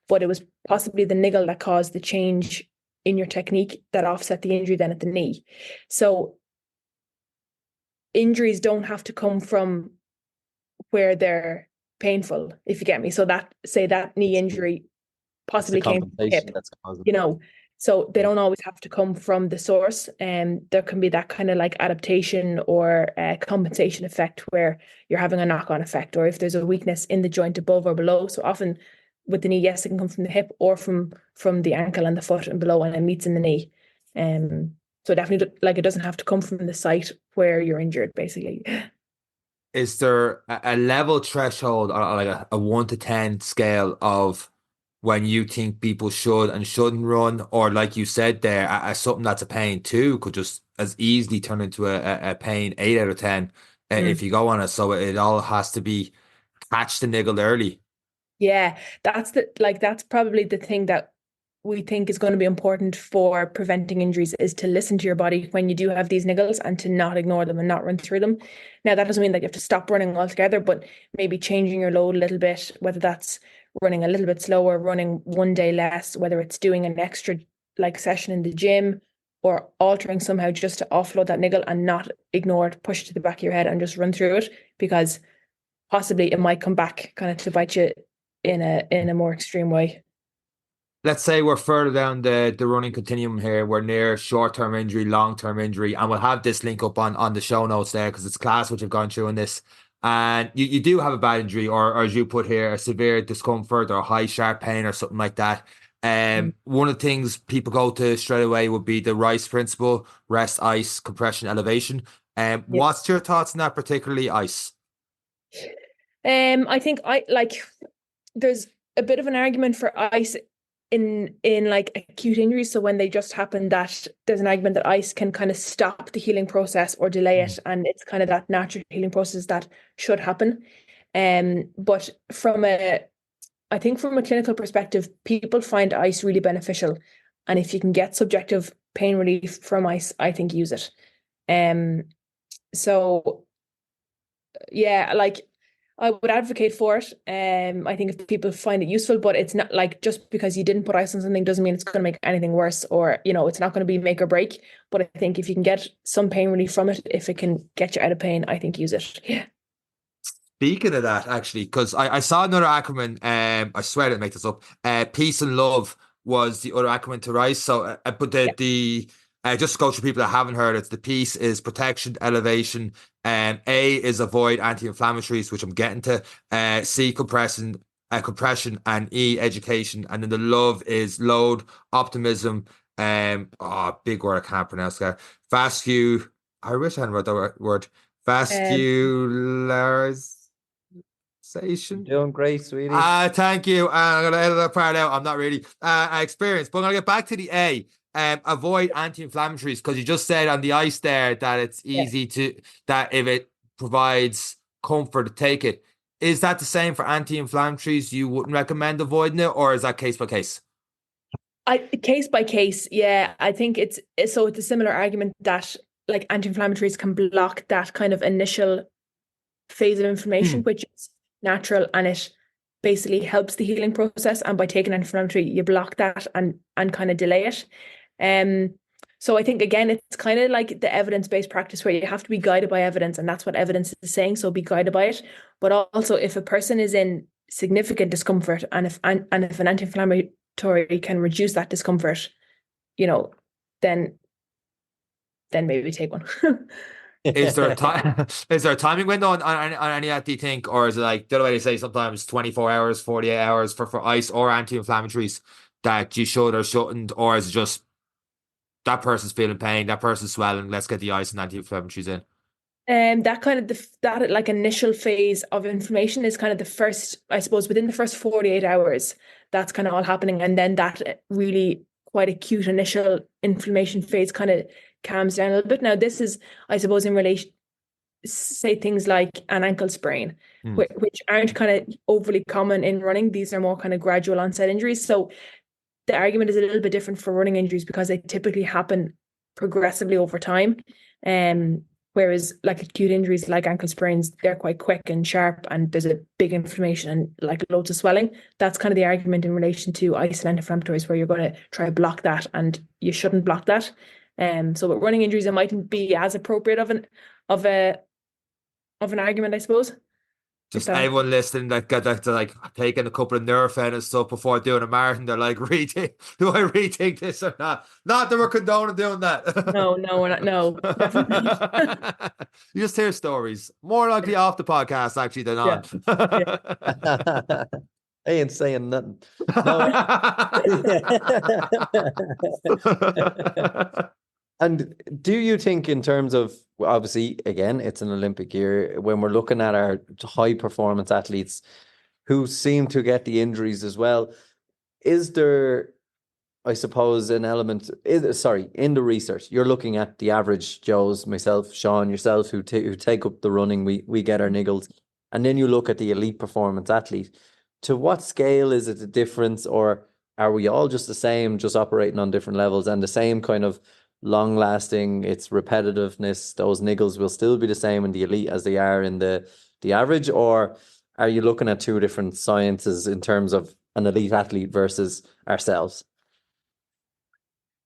But it was possibly the niggle that caused the change in your technique that offset the injury then at the knee. So injuries don't have to come from where they're painful, if you get me. So that knee injury possibly came from the hip, so they don't always have to come from the source. And there can be that kind of like adaptation or compensation effect where you're having a knock-on effect, or if there's a weakness in the joint above or below. So often with the knee, yes, it can come from the hip or from the ankle and the foot and below, and it meets in the knee. So definitely, like, it doesn't have to come from the site where you're injured, basically.
Is there a level threshold, or like a 1 to 10 scale of when you think people should and shouldn't run? Or like you said there, something that's a pain 2 could just as easily turn into a pain 8 out of 10 if you go on it. So it all has to be catch the niggle early.
Yeah, that's probably the thing that we think is going to be important for preventing injuries is to listen to your body when you do have these niggles and to not ignore them and not run through them. Now, that doesn't mean that you have to stop running altogether, but maybe changing your load a little bit, whether that's running a little bit slower, running one day less, whether it's doing an extra like session in the gym or altering somehow just to offload that niggle and not ignore it, push it to the back of your head and just run through it, because possibly it might come back kind of to bite you in a more extreme way.
Let's say we're further down the running continuum here. We're near short-term injury, long-term injury, and we'll have this link up on the show notes there because it's class what you've gone through in this. And you do have a bad injury, or as you put here, a severe discomfort or high sharp pain or something like that. One of the things people go to straight away would be the RICE principle: rest, ice, compression, elevation. What's your thoughts on that, particularly ice?
I think there's a bit of an argument for ice in like acute injuries. So when they just happen, that there's an argument that ice can kind of stop the healing process or delay it, and it's kind of that natural healing process that should happen. But I think from a clinical perspective, people find ice really beneficial, and if you can get subjective pain relief from ice, I think use it. So yeah, like I would advocate for it. I think if people find it useful, but it's not like just because you didn't put ice on something doesn't mean it's going to make anything worse, or it's not going to be make or break. But I think if you can get some pain relief from it, if it can get you out of pain, I think use it. Yeah.
Speaking of that, actually, because I saw another acronym, I swear I didn't make this up. Peace and love was the other acronym to RICE. So, but the just to go through people that haven't heard it, the peace is protection, elevation. A is avoid anti-inflammatories, which I'm getting to. C, compression, and E, education. And then the love is load, optimism. Big word I can't pronounce that. Vascu. I wish I hadn't wrote that word. Vascularization.
Doing great, sweetie.
Thank you. I'm gonna edit that part out. I'm not really experienced, but I'm gonna get back to the A. Avoid anti-inflammatories, because you just said on the ice there that it's easy that if it provides comfort to take it. Is that the same for anti-inflammatories? You wouldn't recommend avoiding it, or is that case by case?
Case by case, yeah. I think it's a similar argument that like anti-inflammatories can block that kind of initial phase of inflammation, which is natural, and it basically helps the healing process. And by taking anti-inflammatory, you block that and kind of delay it. So I think again, it's kind of like the evidence-based practice where you have to be guided by evidence, and that's what evidence is saying. So be guided by it. But also, if a person is in significant discomfort, and if an anti-inflammatory can reduce that discomfort, then maybe take one.
Is there a timing window on any of that, do you think? Or is it like the other way they say sometimes 24 hours, 48 hours for ice or anti-inflammatories that you should or shouldn't? Or is it just that person's feeling pain, that person's swelling, let's get the ice and anti-inflammatories in?
That kind of that like initial phase of inflammation is kind of the first, I suppose, within the first 48 hours, that's kind of all happening. And then that really quite acute initial inflammation phase kind of calms down a little bit. Now, this is, I suppose, in relation, say things like an ankle sprain, which aren't kind of overly common in running. These are more kind of gradual onset injuries. So the argument is a little bit different for running injuries because they typically happen progressively over time. Whereas like acute injuries like ankle sprains, they're quite quick and sharp, and there's a big inflammation and like loads of swelling. That's kind of the argument in relation to ice and anti-inflammatories, where you're going to try to block that, and you shouldn't block that. So with running injuries, it mightn't be as appropriate of an argument, I suppose.
Just everyone listening that got to like taking a couple of Nurofen and stuff before doing a marathon, they're like, do I rethink this or not? Not that we're condoning doing that.
No, we're not. No.
You just hear stories. More likely off the podcast actually than on.
I ain't saying nothing. And do you think, in terms of, obviously, again, it's an Olympic year, when we're looking at our high performance athletes who seem to get the injuries as well, is there, I suppose, an element, in the research, you're looking at the average Joes, myself, Sean, yourself, who take up the running, we get our niggles, and then you look at the elite performance athlete. To what scale is it a difference, or are we all just the same, just operating on different levels and the same kind of long lasting, it's repetitiveness, those niggles will still be the same in the elite as they are in the average? Or are you looking at two different sciences in terms of an elite athlete versus ourselves?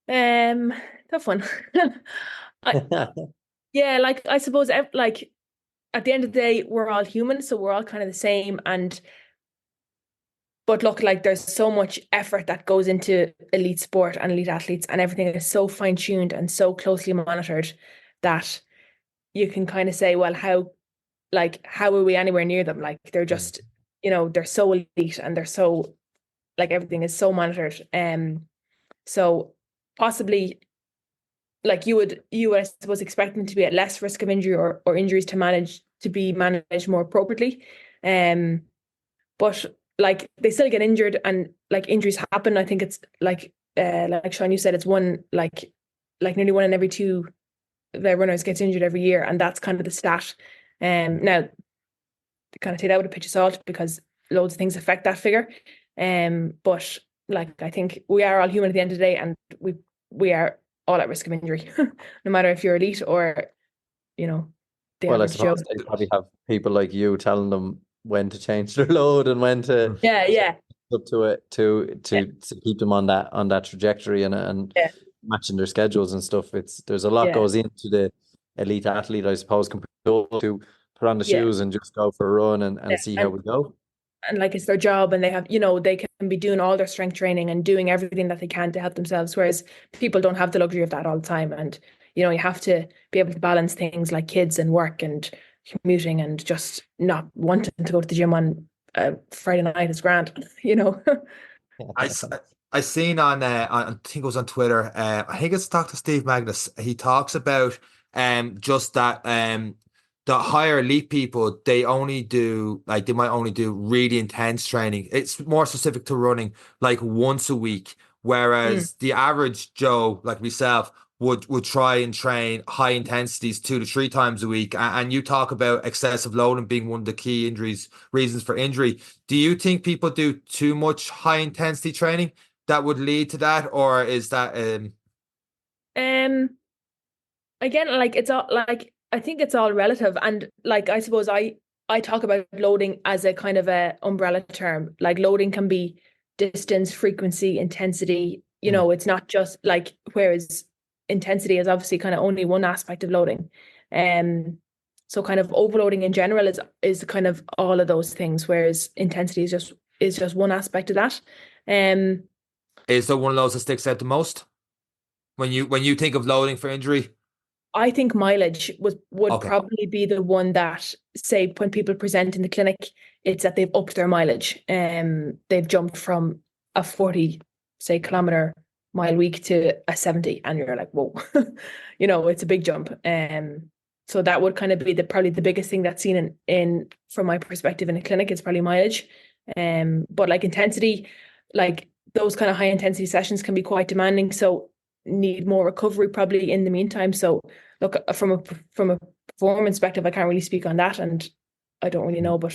Tough one. Yeah, like I suppose like at the end of the day, we're all human, so we're all kind of the same. But look, like there's so much effort that goes into elite sport and elite athletes, and everything is so fine-tuned and so closely monitored that you can kind of say, well, how are we anywhere near them? Like they're just, they're so elite and they're so, like everything is so monitored. So possibly like you would I suppose expect them to be at less risk of injury or injuries to be managed more appropriately. But like they still get injured and like injuries happen. I think it's like Sean, you said, it's one like nearly one in every two runners gets injured every year, and that's kind of the stat. Now to kind of take that with a pinch of salt because loads of things affect that figure. But like I think we are all human at the end of the day, and we are all at risk of injury, no matter if you're elite or, the
Well, I
average Joe.
suppose they probably have people like you telling them when to change their load and when to
Yeah.
up to it to keep them on that trajectory and matching their schedules and stuff. There's a lot goes into the elite athlete, I suppose, compared to put on the shoes and just go for a run and see how we go.
And like it's their job, and they have, they can be doing all their strength training and doing everything that they can to help themselves, whereas people don't have the luxury of that all the time. And you have to be able to balance things like kids and work and commuting and just not wanting to go to the gym on Friday night is grand.
I seen on I think it was on Twitter. I think it's Dr. Steve Magnus. He talks about just that the higher elite people, they might only do really intense training. It's more specific to running, like once a week, whereas the average Joe like myself would try and train high intensities 2 to 3 times a week. And you talk about excessive loading being one of the key reasons for injury. Do you think people do too much high intensity training that would lead to that, or is that
again, like it's all like I think it's all relative, and like I suppose I talk about loading as a kind of a umbrella term. Like loading can be distance, frequency, intensity. It's not just like, whereas intensity is obviously kind of only one aspect of loading. So kind of overloading in general is kind of all of those things, whereas intensity is just one aspect of that.
Is there one of those that sticks out the most when you think of loading for injury?
I think mileage would probably be the one that, say, when people present in the clinic, it's that they've upped their mileage. They've jumped from a 40, say, kilometer mile week to a 70, and you're like, whoa, it's a big jump. So that would kind of be probably the biggest thing that's seen in from my perspective in a clinic is probably mileage. But like intensity, like those kind of high intensity sessions can be quite demanding, so need more recovery probably in the meantime. So look, from a performance perspective, I can't really speak on that, and I don't really know. But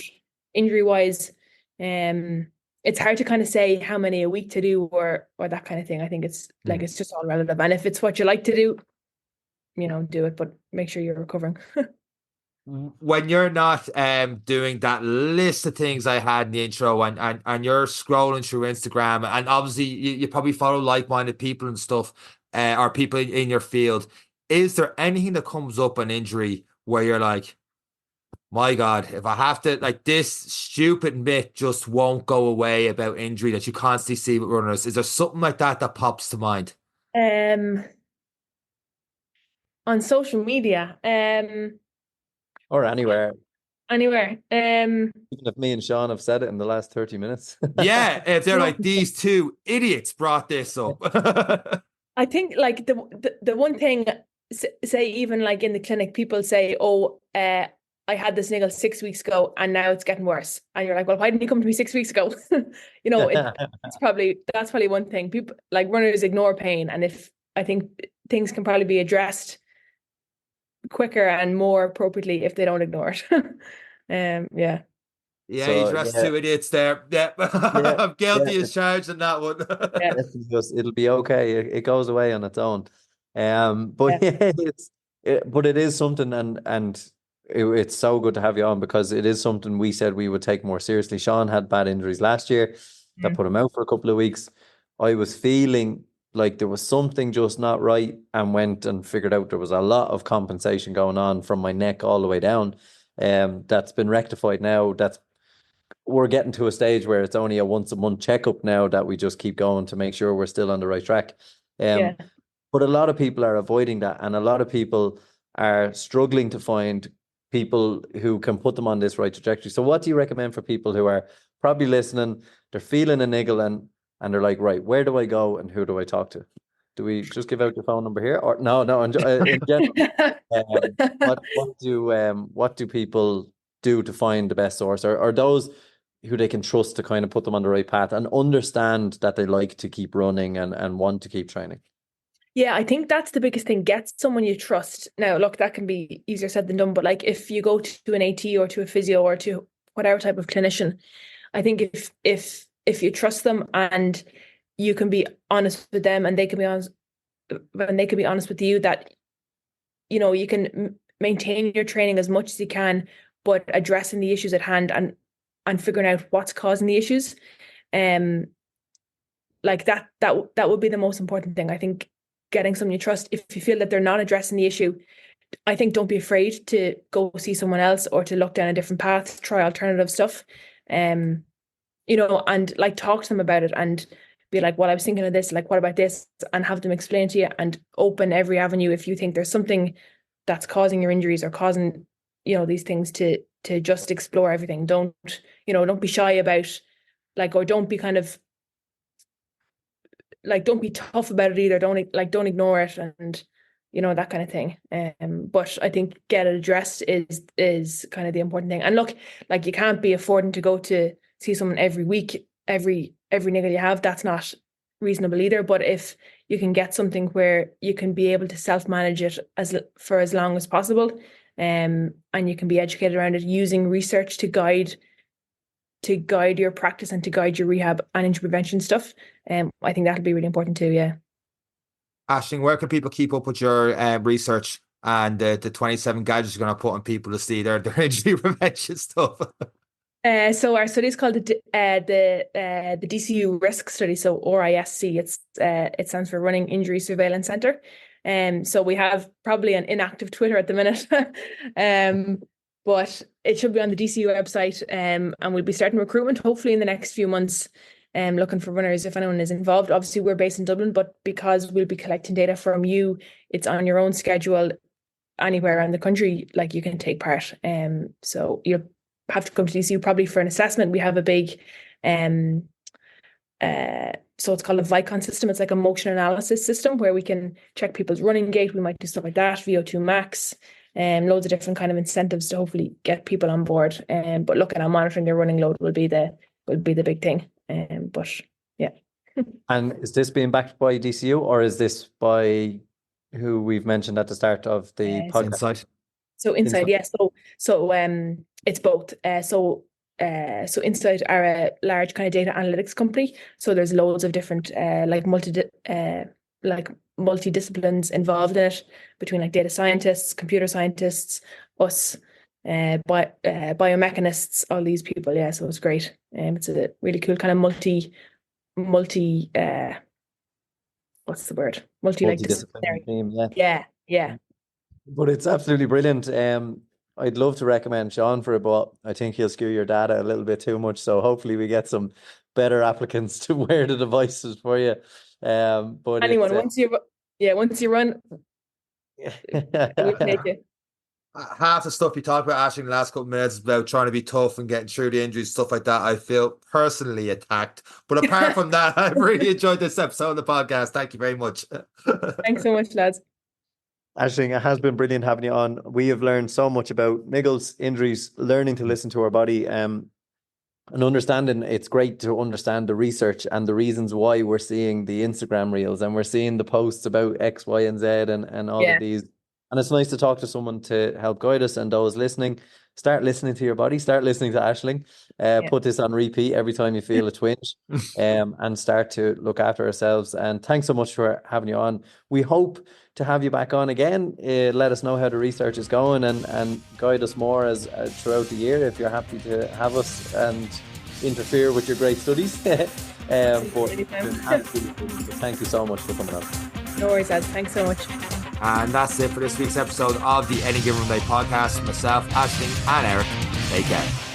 injury wise, it's hard to kind of say how many a week to do or that kind of thing. I think it's like it's just all relative, and if it's what you like to do, do it, but make sure you're recovering.
When you're not doing that list of things I had in the intro, and you're scrolling through Instagram, and obviously you probably follow like-minded people and stuff, or people in your field, is there anything that comes up on injury where you're like, my God, if I have to, like, this stupid myth just won't go away about injury that you constantly see with runners? Is there something like that pops to mind?
On social media,
or anywhere.
Even
if me and Sean have said it in the last 30 minutes.
Yeah, if they're like, these two idiots brought this up.
I think like the one thing, say even like in the clinic, people say, oh, I had this niggle 6 weeks ago and now it's getting worse. And you're like, well, why didn't you come to me 6 weeks ago? That's probably one thing. People like runners ignore pain. And I think things can probably be addressed quicker and more appropriately if they don't ignore it. Yeah.
Yeah, you
So
dressed
yeah,
two idiots there. Yeah,
yeah,
I'm
yeah.
guilty as charged in that one.
Yeah,
It'll be okay. It goes away on its own. But
yeah,
yeah, but it is something, and it's so good to have you on because it is something we said we would take more seriously. Sean had bad injuries last year that
mm,
put him out for a couple of weeks. I was feeling like there was something just not right, and went and figured out there was a lot of compensation going on from my neck all the way down. That's been rectified now. We're getting to a stage where it's only a once a month checkup now that we just keep going to make sure we're still on the right track.
yeah.
But a lot of people are avoiding that, and a lot of people are struggling to find people who can put them on this right trajectory. So what do you recommend for people who are probably listening, they're feeling a niggle, and they're like, right, where do I go and who do I talk to? Do we just give out your phone number here, or no, in general? What do people do to find the best source, or those who they can trust to kind of put them on the right path and understand that they like to keep running and want to keep training?
Yeah, I think that's the biggest thing. Get someone you trust. Now, look, that can be easier said than done, but like if you go to an AT or to a physio or to whatever type of clinician, I think if you trust them and you can be honest with them and they can be honest with you, that you can maintain your training as much as you can, but addressing the issues at hand and figuring out what's causing the issues. Like that would be the most important thing. I think getting someone you trust. If you feel that they're not addressing the issue, I think don't be afraid to go see someone else or to look down a different path, try alternative stuff. And like talk to them about it and be like, well, I was thinking of this, like, what about this? And have them explain to you and open every avenue if you think there's something that's causing your injuries or causing, these things, to just explore everything. Don't be shy about, like, or don't be kind of like, don't be tough about it either. Don't ignore it and that kind of thing. But I think get it addressed is kind of the important thing. And look, like, you can't be affording to go to see someone every week, every niggle you have. That's not reasonable either. But if you can get something where you can be able to self-manage it for as long as possible, and you can be educated around it using research to guide your practice and to guide your rehab and injury prevention stuff. I think that'll be really important too. Yeah.
Aisling, where can people keep up with your research and the 27 gadgets you're going to put on people to see their injury prevention stuff?
So our study is called the DCU risk study. So RISC. It stands for Running Injury Surveillance Centre. So we have probably an inactive Twitter at the minute. But it should be on the DCU website, and we'll be starting recruitment hopefully in the next few months, looking for runners if anyone is involved. Obviously, we're based in Dublin, but because we'll be collecting data from you, it's on your own schedule anywhere around the country, like, you can take part. So you'll have to come to DCU probably for an assessment. We have a big, so it's called a Vicon system. It's like a motion analysis system where we can check people's running gait. We might do stuff like that, VO2 max, loads of different kind of incentives to hopefully get people on board. But looking at monitoring their running load will be the big thing. But yeah.
And is this being backed by DCU, or is this by who we've mentioned at the start of the podcast?
Insight.
So Insight, yes. Yeah. So it's both. So Insight are a large kind of data analytics company. So there's loads of different multidisciplines involved in it, between like data scientists, computer scientists, us, biomechanists, all these people. Yeah, so it's great. It's a really cool kind of multi what's the word?
Multidisciplinary team.
Yeah.
But it's absolutely brilliant. I'd love to recommend Sean for it, but I think he'll skew your data a little bit too much. So hopefully we get some better applicants to wear the devices for you. But
anyone, once you run, we'll take it.
Half the stuff you talked about, Aisling, in the last couple of minutes is about trying to be tough and getting through the injuries, stuff like that. I feel personally attacked. But apart from that, I've really enjoyed this episode of the podcast. Thank you very much.
Thanks so much, lads.
Aisling, it has been brilliant having you on. We have learned so much about niggles, injuries, learning to listen to our body, and understanding. It's great to understand the research and the reasons why we're seeing the Instagram reels and we're seeing the posts about X, Y, and Z and all of these. And it's nice to talk to someone to help guide us. And those listening, start listening to your body, start listening to Aisling, put this on repeat every time you feel a twinge, and start to look after ourselves. And thanks so much for having you on. We hope to have you back on again. Let us know how the research is going, and guide us more as throughout the year if you're happy to have us and interfere with your great studies. But thank you so much for coming on.
No worries, Ed. Thanks so much.
And that's it for this week's episode of the Any Given Runday podcast. Myself, Aisling, and Eric. Take care.